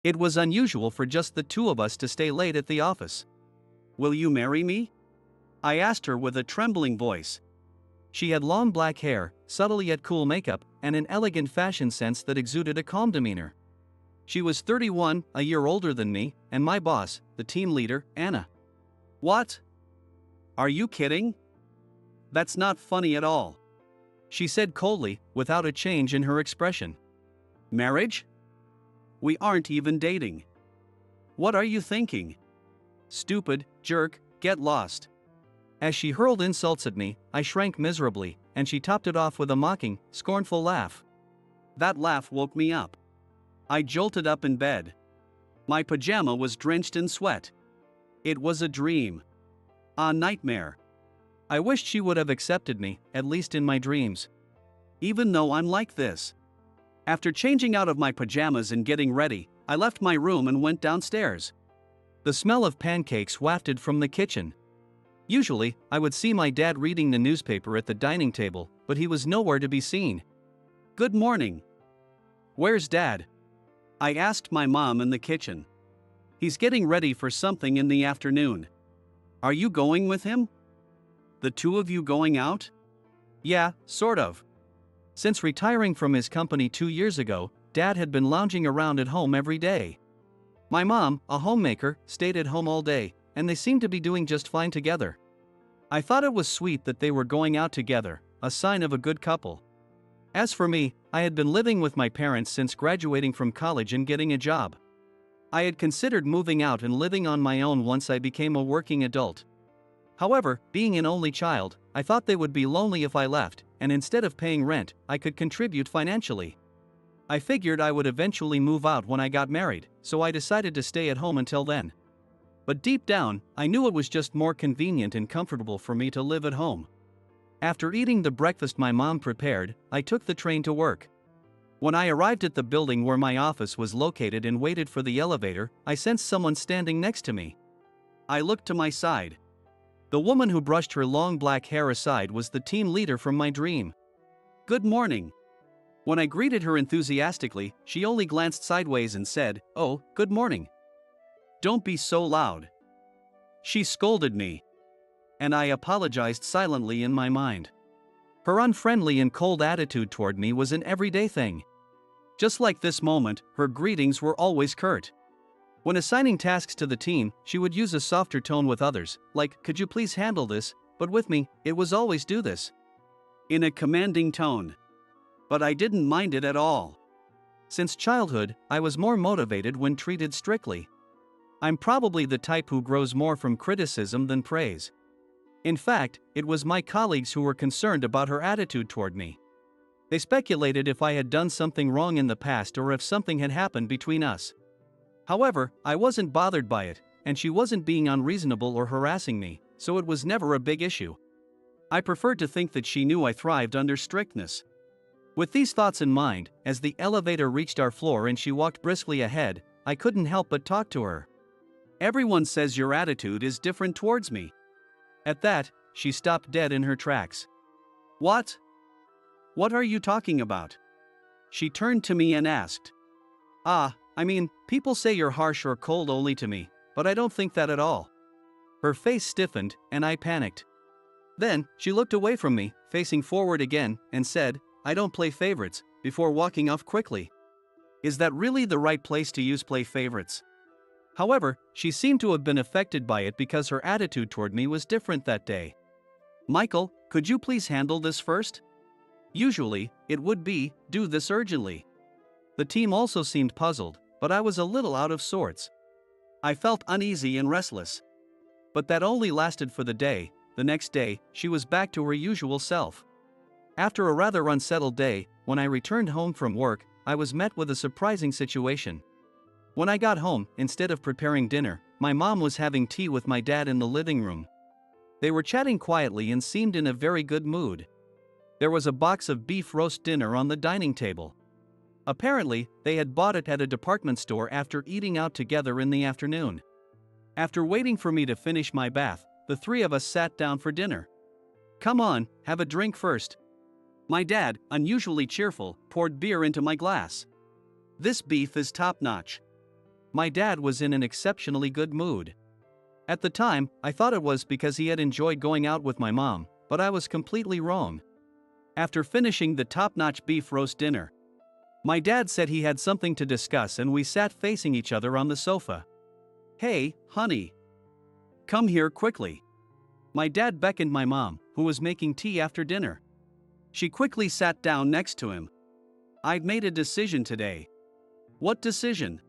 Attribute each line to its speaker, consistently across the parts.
Speaker 1: It was unusual for just the two of us to stay late at the office. "Will you marry me?" I asked her with a trembling voice. She had long black hair, subtle yet cool makeup, and an elegant fashion sense that exuded a calm demeanor. She was 31, a year older than me, and my boss, the team leader, Anna. "What? Are you kidding? That's not funny at all," she said coldly, without a change in her expression. "Marriage? We aren't even dating. What are you thinking? Stupid, jerk, get lost." As she hurled insults at me, I shrank miserably, and she topped it off with a mocking, scornful laugh. That laugh woke me up. I jolted up in bed. My pajama was drenched in sweat. It was a dream. A nightmare. I wished she would have accepted me, at least in my dreams. Even though I'm like this. After changing out of my pajamas and getting ready, I left my room and went downstairs. The smell of pancakes wafted from the kitchen. Usually, I would see my dad reading the newspaper at the dining table, but he was nowhere to be seen. "Good morning. Where's Dad?" I asked my mom in the kitchen. "He's getting ready for something in the afternoon. Are you going with him?" "The two of you going out?" "Yeah, sort of." Since retiring from his company 2 years ago, Dad had been lounging around at home every day. My mom, a homemaker, stayed at home all day, and they seemed to be doing just fine together. I thought it was sweet that they were going out together, a sign of a good couple. As for me, I had been living with my parents since graduating from college and getting a job. I had considered moving out and living on my own once I became a working adult. However, being an only child, I thought they would be lonely if I left, and instead of paying rent, I could contribute financially. I figured I would eventually move out when I got married, so I decided to stay at home until then. But deep down, I knew it was just more convenient and comfortable for me to live at home. After eating the breakfast my mom prepared, I took the train to work. When I arrived at the building where my office was located and waited for the elevator, I sensed someone standing next to me. I looked to my side. The woman who brushed her long black hair aside was the team leader from my dream. "Good morning." When I greeted her enthusiastically, she only glanced sideways and said, "Oh, good morning. Don't be so loud." She scolded me. And I apologized silently in my mind. Her unfriendly and cold attitude toward me was an everyday thing. Just like this moment, her greetings were always curt. When assigning tasks to the team, she would use a softer tone with others, like, "Could you please handle this?" But with me, it was always, "Do this." In a commanding tone. But I didn't mind it at all. Since childhood, I was more motivated when treated strictly. I'm probably the type who grows more from criticism than praise. In fact, it was my colleagues who were concerned about her attitude toward me. They speculated if I had done something wrong in the past or if something had happened between us. However, I wasn't bothered by it, and she wasn't being unreasonable or harassing me, so it was never a big issue. I preferred to think that she knew I thrived under strictness. With these thoughts in mind, as the elevator reached our floor and she walked briskly ahead, I couldn't help but talk to her. "Everyone says your attitude is different towards me." At that, she stopped dead in her tracks. "What? What are you talking about?" She turned to me and asked. I mean, people say you're harsh or cold only to me, but I don't think that at all." Her face stiffened, and I panicked. Then, she looked away from me, facing forward again, and said, "I don't play favorites," before walking off quickly. Is that really the right place to use play favorites? However, she seemed to have been affected by it because her attitude toward me was different that day. "Michael, could you please handle this first?" Usually, it would be, "Do this urgently." The team also seemed puzzled, but I was a little out of sorts. I felt uneasy and restless. But that only lasted for the day. The next day, she was back to her usual self. After a rather unsettled day, when I returned home from work, I was met with a surprising situation. When I got home, instead of preparing dinner, my mom was having tea with my dad in the living room. They were chatting quietly and seemed in a very good mood. There was a box of beef roast dinner on the dining table. Apparently, they had bought it at a department store after eating out together in the afternoon. After waiting for me to finish my bath, the three of us sat down for dinner. "Come on, have a drink first." My dad, unusually cheerful, poured beer into my glass. "This beef is top-notch. my dad was in an exceptionally good mood. At the time, I thought it was because he had enjoyed going out with my mom, but I was completely wrong. After finishing the top-notch beef roast dinner, my dad said he had something to discuss and we sat facing each other on the sofa. "Hey, honey. Come here quickly." My dad beckoned my mom, who was making tea after dinner. She quickly sat down next to him. "I've made a decision today." "What decision?"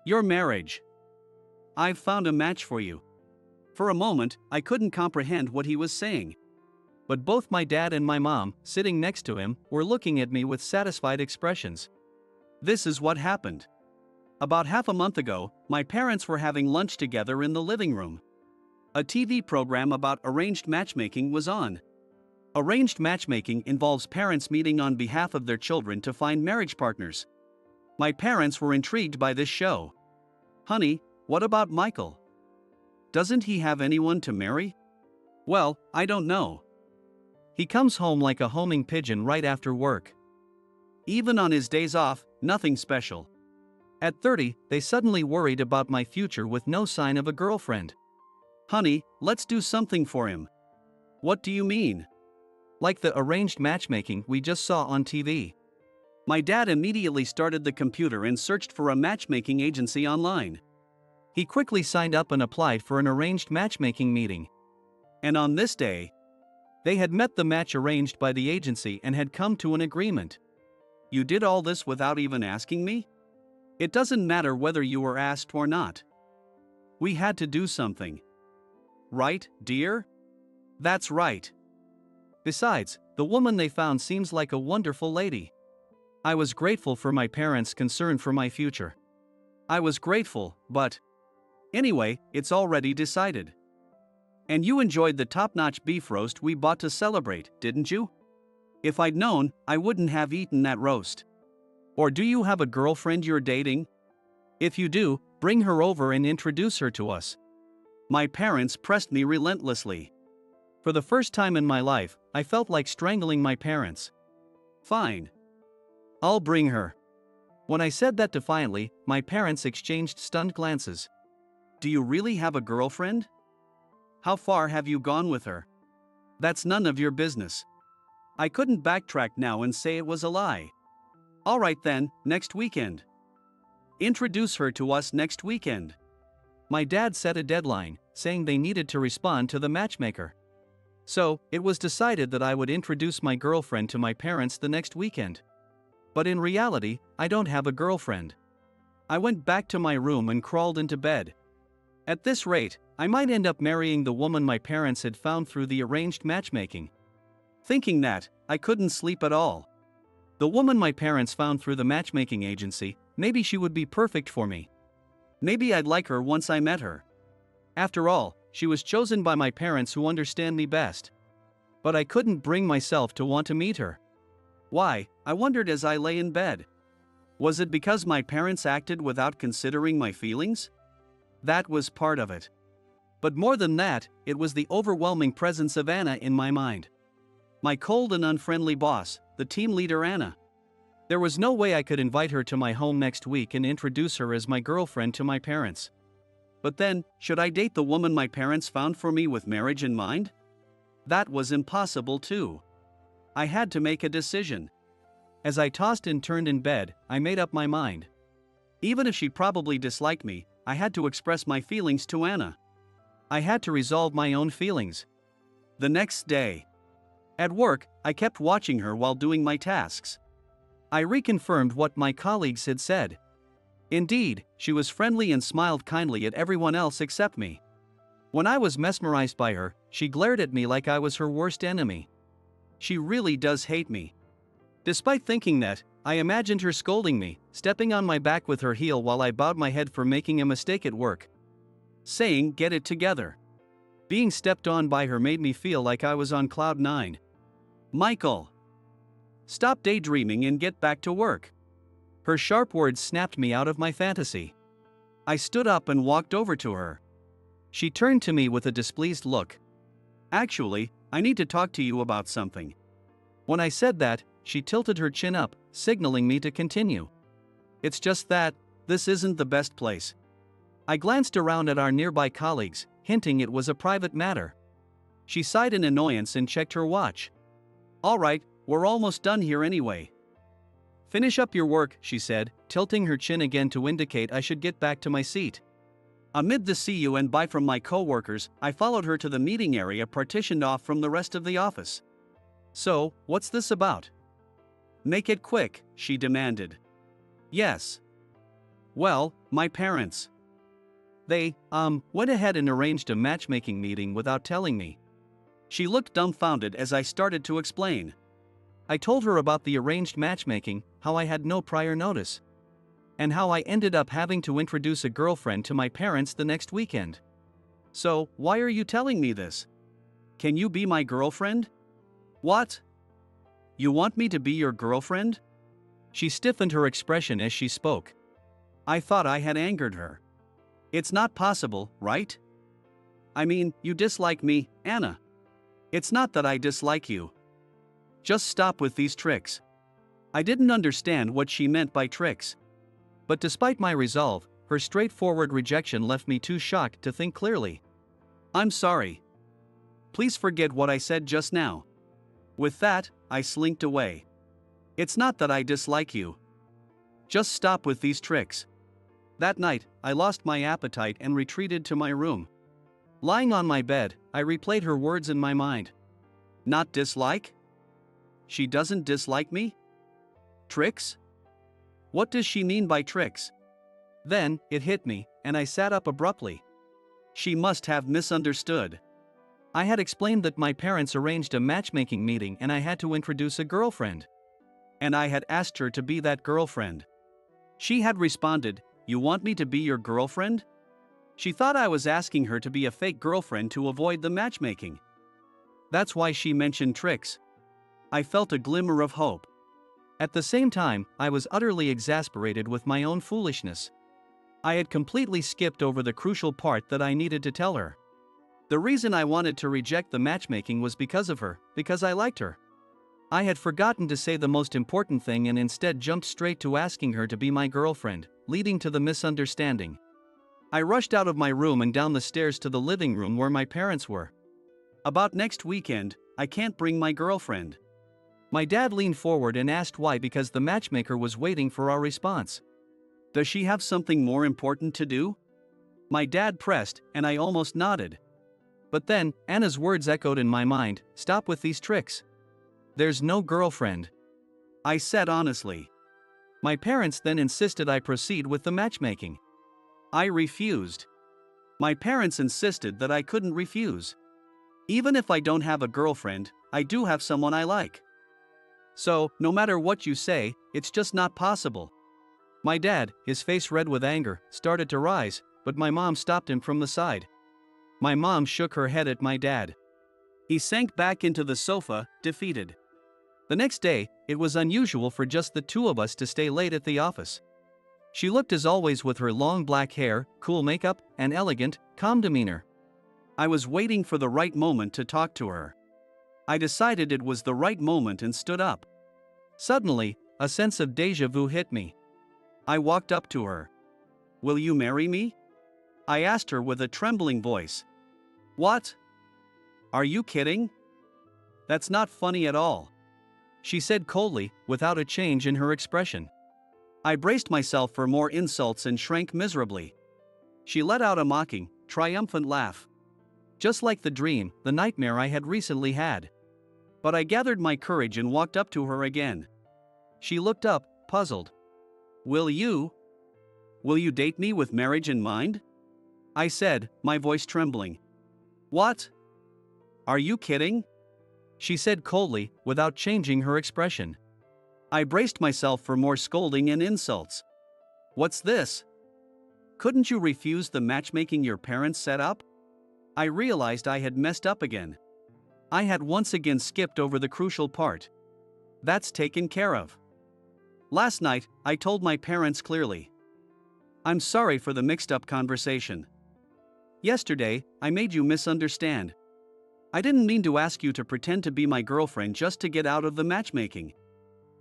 Speaker 1: "Your marriage. I've found a match for you." For a moment, I couldn't comprehend what he was saying. But both my dad and my mom, sitting next to him, were looking at me with satisfied expressions. This is what happened. About half a month ago, my parents were having lunch together in the living room. A TV program about arranged matchmaking was on. Arranged matchmaking involves parents meeting on behalf of their children to find marriage partners. My parents were intrigued by this show. "Honey, what about Michael? Doesn't he have anyone to marry?" "Well, I don't know. He comes home like a homing pigeon right after work. Even on his days off, nothing special." At 30, they suddenly worried about my future with no sign of a girlfriend. "Honey, let's do something for him." "What do you mean?" "Like the arranged matchmaking we just saw on TV." My dad immediately started the computer and searched for a matchmaking agency online. He quickly signed up and applied for an arranged matchmaking meeting. And on this day, they had met the match arranged by the agency and had come to an agreement. "You did all this without even asking me?" "It doesn't matter whether you were asked or not. We had to do something. Right, dear?" "That's right. Besides, the woman they found seems like a wonderful lady." I was grateful for my parents' concern for my future. I was grateful, but anyway, it's already decided. "And you enjoyed the top-notch beef roast we bought to celebrate, didn't you?" "If I'd known, I wouldn't have eaten that roast." "Or do you have a girlfriend you're dating? If you do, bring her over and introduce her to us." My parents pressed me relentlessly. For the first time in my life, I felt like strangling my parents. "Fine. I'll bring her." When I said that defiantly, my parents exchanged stunned glances. "Do you really have a girlfriend? How far have you gone with her?" "That's none of your business." I couldn't backtrack now and say it was a lie. "All right then, next weekend. Introduce her to us next weekend." My dad set a deadline, saying they needed to respond to the matchmaker. So, it was decided that I would introduce my girlfriend to my parents the next weekend. But in reality, I don't have a girlfriend. I went back to my room and crawled into bed. At this rate, I might end up marrying the woman my parents had found through the arranged matchmaking. Thinking that, I couldn't sleep at all. The woman my parents found through the matchmaking agency, maybe she would be perfect for me. Maybe I'd like her once I met her. After all, she was chosen by my parents who understand me best. But I couldn't bring myself to want to meet her. Why, I wondered as I lay in bed. Was it because my parents acted without considering my feelings? That was part of it. But more than that, it was the overwhelming presence of Anna in my mind. My cold and unfriendly boss, the team leader Anna. There was no way I could invite her to my home next week and introduce her as my girlfriend to my parents. But then, should I date the woman my parents found for me with marriage in mind? That was impossible too. I had to make a decision. As I tossed and turned in bed, I made up my mind. Even if she probably disliked me, I had to express my feelings to Anna. I had to resolve my own feelings. The next day, at work, I kept watching her while doing my tasks. I reconfirmed what my colleagues had said. Indeed, she was friendly and smiled kindly at everyone else except me. When I was mesmerized by her, she glared at me like I was her worst enemy. She really does hate me. Despite thinking that, I imagined her scolding me, stepping on my back with her heel while I bowed my head for making a mistake at work. Saying, "Get it together." Being stepped on by her made me feel like I was on cloud 9. "Michael, stop daydreaming and get back to work." Her sharp words snapped me out of my fantasy. I stood up and walked over to her. She turned to me with a displeased look. "Actually, I need to talk to you about something." When I said that, she tilted her chin up, signaling me to continue. "It's just that, this isn't the best place. I glanced around at our nearby colleagues, hinting it was a private matter. She sighed in annoyance and checked her watch. All right, we're almost done here anyway. Finish up your work, she said, tilting her chin again to indicate I should get back to my seat. Amid the see you and bye from my co-workers, I followed her to the meeting area partitioned off from the rest of the office. So, what's this about? Make it quick, she demanded. Yes. Well, my parents. They, went ahead and arranged a matchmaking meeting without telling me. She looked dumbfounded as I started to explain. I told her about the arranged matchmaking, how I had no prior notice, and how I ended up having to introduce a girlfriend to my parents the next weekend. So, why are you telling me this? Can you be my girlfriend? What? You want me to be your girlfriend? She stiffened her expression as she spoke. I thought I had angered her. It's not possible, right? I mean, you dislike me, Anna. It's not that I dislike you. Just stop with these tricks. I didn't understand what she meant by tricks. But despite my resolve, her straightforward rejection left me too shocked to think clearly. I'm sorry. Please forget what I said just now. With that, I slinked away. It's not that I dislike you. Just stop with these tricks. That night, I lost my appetite and retreated to my room. Lying on my bed, I replayed her words in my mind. Not dislike? She doesn't dislike me? Tricks? What does she mean by tricks? Then, it hit me, and I sat up abruptly. She must have misunderstood. I had explained that my parents arranged a matchmaking meeting and I had to introduce a girlfriend. And I had asked her to be that girlfriend. She had responded, "You want me to be your girlfriend?" She thought I was asking her to be a fake girlfriend to avoid the matchmaking. That's why she mentioned tricks. I felt a glimmer of hope. At the same time, I was utterly exasperated with my own foolishness. I had completely skipped over the crucial part that I needed to tell her. The reason I wanted to reject the matchmaking was because of her, because I liked her. I had forgotten to say the most important thing and instead jumped straight to asking her to be my girlfriend, leading to the misunderstanding. I rushed out of my room and down the stairs to the living room where my parents were. About next weekend, I can't bring my girlfriend. My dad leaned forward and asked why, because the matchmaker was waiting for our response. Does she have something more important to do? My dad pressed, and I almost nodded. But then, Anna's words echoed in my mind, "Stop with these tricks. There's no girlfriend," I said honestly. My parents then insisted I proceed with the matchmaking. I refused. My parents insisted that I couldn't refuse. Even if I don't have a girlfriend, I do have someone I like. So, no matter what you say, it's just not possible. My dad, his face red with anger, started to rise, but my mom stopped him from the side. My mom shook her head at my dad. He sank back into the sofa, defeated. The next day, it was unusual for just the two of us to stay late at the office. She looked as always with her long black hair, cool makeup, and elegant, calm demeanor. I was waiting for the right moment to talk to her. I decided it was the right moment and stood up. Suddenly, a sense of déjà vu hit me. I walked up to her. "Will you marry me?" I asked her with a trembling voice. "What? Are you kidding? That's not funny at all," she said coldly, without a change in her expression. I braced myself for more insults and shrank miserably. She let out a mocking, triumphant laugh. Just like the dream, the nightmare I had recently had. But I gathered my courage and walked up to her again. She looked up, puzzled. Will you date me with marriage in mind?" I said, my voice trembling. "What? Are you kidding?" she said coldly, without changing her expression. I braced myself for more scolding and insults. "What's this? Couldn't you refuse the matchmaking your parents set up?" I realized I had messed up again. I had once again skipped over the crucial part. That's taken care of. Last night, I told my parents clearly. I'm sorry for the mixed-up conversation. Yesterday, I made you misunderstand. I didn't mean to ask you to pretend to be my girlfriend just to get out of the matchmaking.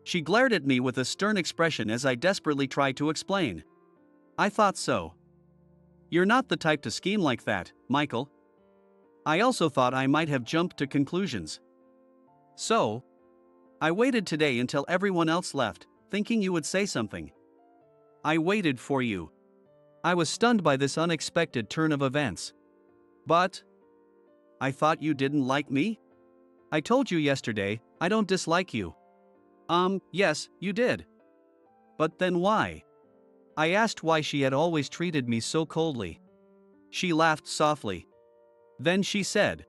Speaker 1: She glared at me with a stern expression as I desperately tried to explain. I thought so. You're not the type to scheme like that, Michael. I also thought I might have jumped to conclusions. So, I waited today until everyone else left, thinking you would say something. I waited for you. I was stunned by this unexpected turn of events. But I thought you didn't like me? I told you yesterday, I don't dislike you. Yes, you did. But then why? I asked why she had always treated me so coldly. She laughed softly. Then she said,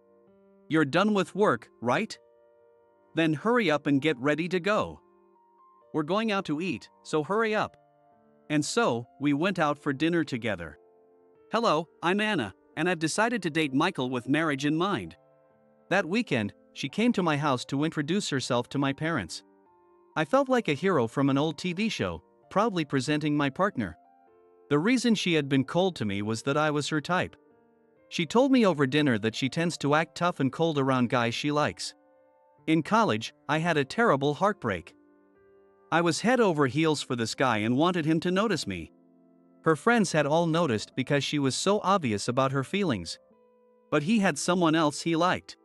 Speaker 1: "You're done with work, right? Then hurry up and get ready to go. We're going out to eat, so hurry up." And so, we went out for dinner together. Hello, I'm Anna, and I've decided to date Michael with marriage in mind. That weekend, she came to my house to introduce herself to my parents. I felt like a hero from an old TV show, proudly presenting my partner. The reason she had been cold to me was that I was her type. She told me over dinner that she tends to act tough and cold around guys she likes. In college, I had a terrible heartbreak. I was head over heels for this guy and wanted him to notice me. Her friends had all noticed because she was so obvious about her feelings. But he had someone else he liked.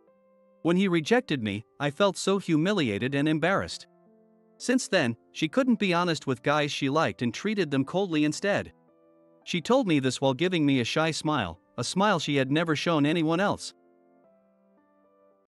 Speaker 1: When he rejected me, I felt so humiliated and embarrassed. Since then, she couldn't be honest with guys she liked and treated them coldly instead. She told me this while giving me a shy smile, a smile she had never shown anyone else.